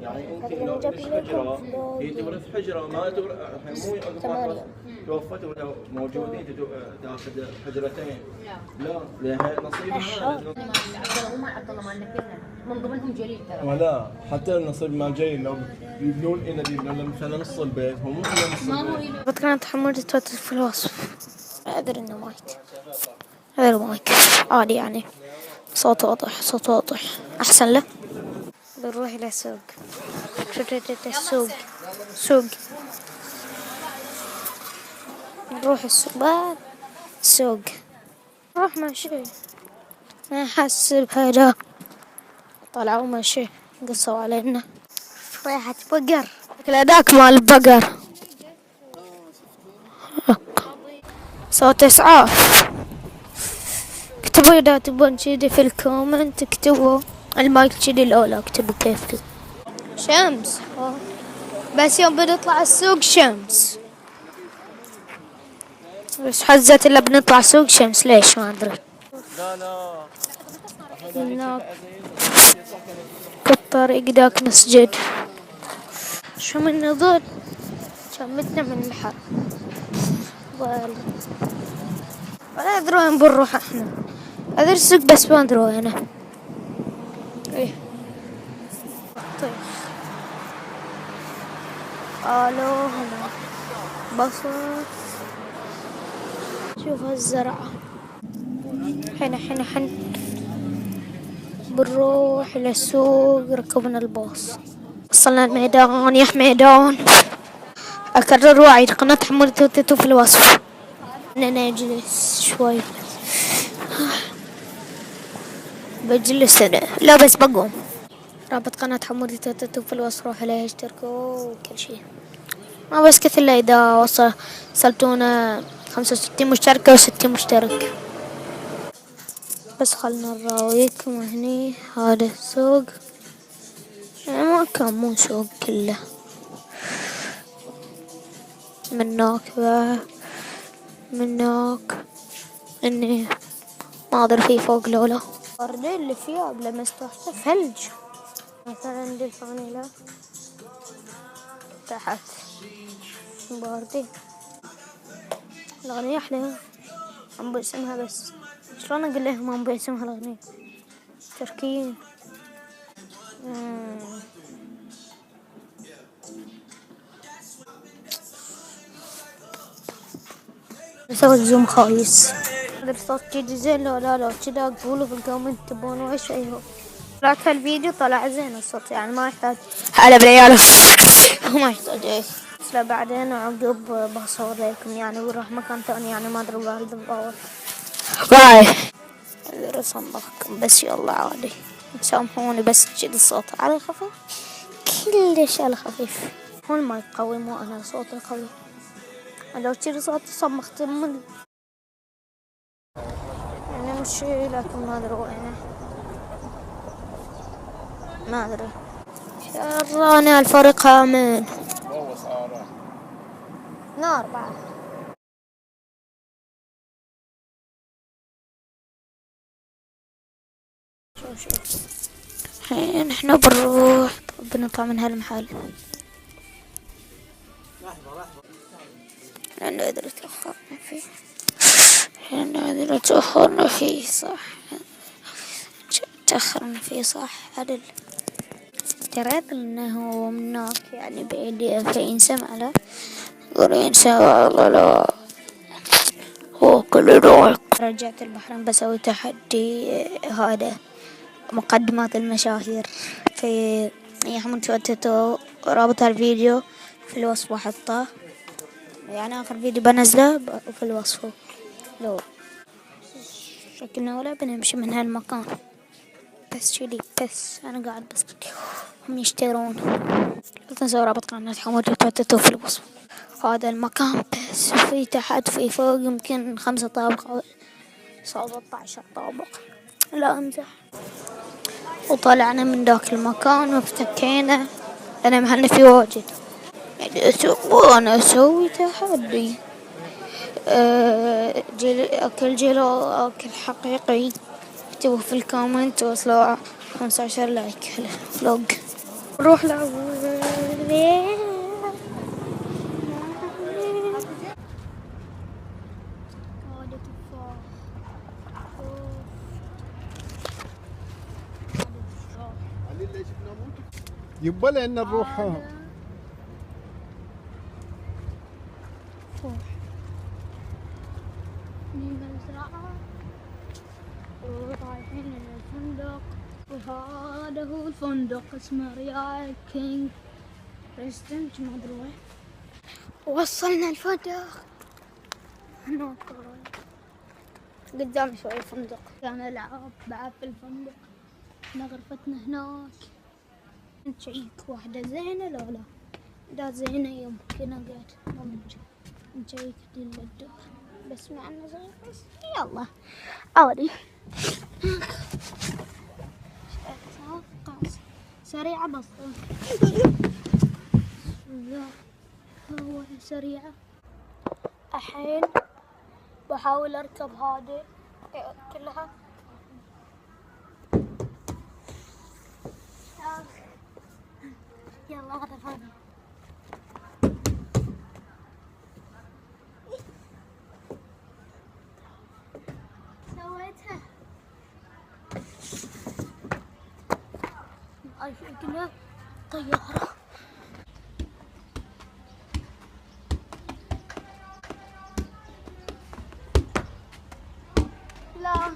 يعني انت لو مش حجره هي تورث حجره ما تورث مو ثمانية توفت ولا موجودين تاخذ حجرتين. لا لها نصيبها. هم عبد الله مالنا كلنا من ضمنهم جليل ترى. ولا حتى النصيب مال جاي لو يبنون لنا مثلا نص البيت هو مو نص البيت. كانت حمودي توتت في الوصف. أدري إنه مايك. غير مايك عادي يعني. صوت واضح صوت واضح أحسن له. بنروح إلى السوق. السوق سوق. نروح السوق بعد السوق. نروح ماشي ما أحسب هذا. طلعوا ماشي قصوا علينا. ريحة بقر. هذاك مال البقر. صوت إسعاف. اكتبوا إذا تبون كذي في الكومنت اكتبوا المايك كذي الأولى اكتبوا كيفكم. شمس بس يوم بنطلع السوق شمس. بس حزت إلا بنطلع سوق شمس ليش ما أدري. لا هناك بالطريق داك مسجد. شو من نظر شمتنا من الحر. ولا أدري وين بنروح احنا. أدري السوق بس ما أدري وينه. إيه طيب الو هنا بصل. شوف هالزرعة. حين بنروح إلى السوق. ركبنا الباص وصلنا الميدان يا حميدان. أكرر واعيد قناة حمودي توتو في الوصف. أنا نجلس شوي بجلس أنا لا بس بقوم. رابط قناة حمودي توتو في الوصف روحوا عليها اشتركوا وكل شي. ما بس كثر لا إذا وصلتونا 65 مشتركة و60 مشترك. بس خلنا نراويكم هني. هذا السوق يعني ما كان مو سوق كله. مناك اني ما ادري في فوق لولا البردين اللي فيها بلمستها ثلج. مثلا عندي الفانيلا تحت باردين. الأغنية أحلى عم باسمها بس شلون أقول لهم عم باسمها الأغنية تركيين. نسوي زوم خايس. هذا الصوت جدي زين لا كذا قولوا في الكومنت تبون وش أيهو. طلعت هالفيديو طلع زين الصوت يعني ما يحتاج هلا برياله ما يحتاج ايه. بس لا بعدين عقب بصور لكم يعني بروح مكان ثاني يعني ما ادري بالي بالباور. باي رسم ضخم بس يلا عادي سامحوني بس كذا الصوت على الخفيف كلش على الخفيف. هو المايك قوي مو انا صوتي قوي. لو كذا صوت صمخت من يعني نمشي لكن ما ادري وينه ما ادري. شراني الفريق آمن نار بعد. شوف الحين احنا بنروح بنطلع من هالمحل لأنه إذا تأخرنا فيه صح. تأخرنا فيه صح عدل. دريت انه مناك يعني بعيد فين سمع له قرين سمع والله لا هو كل روح. رجعت البحرين بسوي تحدي هذا مقدمات المشاهير في يا حمود توتو. رابط الفيديو في الوصف بحطه يعني آخر فيديو بنزله في الوصف. لو شكلنا ولا بنمشي من هالمكان بس كذي بس أنا قاعد بس هم يشترون. لا تنسوا رابط قناة حمودي توتو في الوصف. هذا المكان بس في تحت في فوق يمكن 5 طابق 17 طابق لا أمزح. وطلعنا من ذاك المكان وافتكينا أنا مهنا في واجد يعني وأنا أسوي تحدي أكل جلو أكل حقيقي. اكتبوا في الكومنت وصلوا 15 لايك الفلوج. روح لأول يبا لأن نروح المزرعة ورايحين الفندق، وهذا هو الفندق اسمه ريال كينج ريستنج ما ادري وين. وصلنا الفندق هناك قدام شوي الفندق، كان العاب بعد في الفندق. احنا غرفتنا هناك نشيك واحدة زينة لو لا زينة يمكن اقعد نشيك دي الدور بس معنا زين بس يلا عادي. سريعة بس هو سريعة. الحين بحاول اركب هذه كلها. يلا غرف هذا سويتها. قلنا طيارة. لا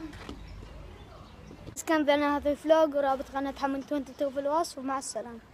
بس كان بنا هذا الفلوج ورابط قناة حمد 22 في الوصف ومع السلامة.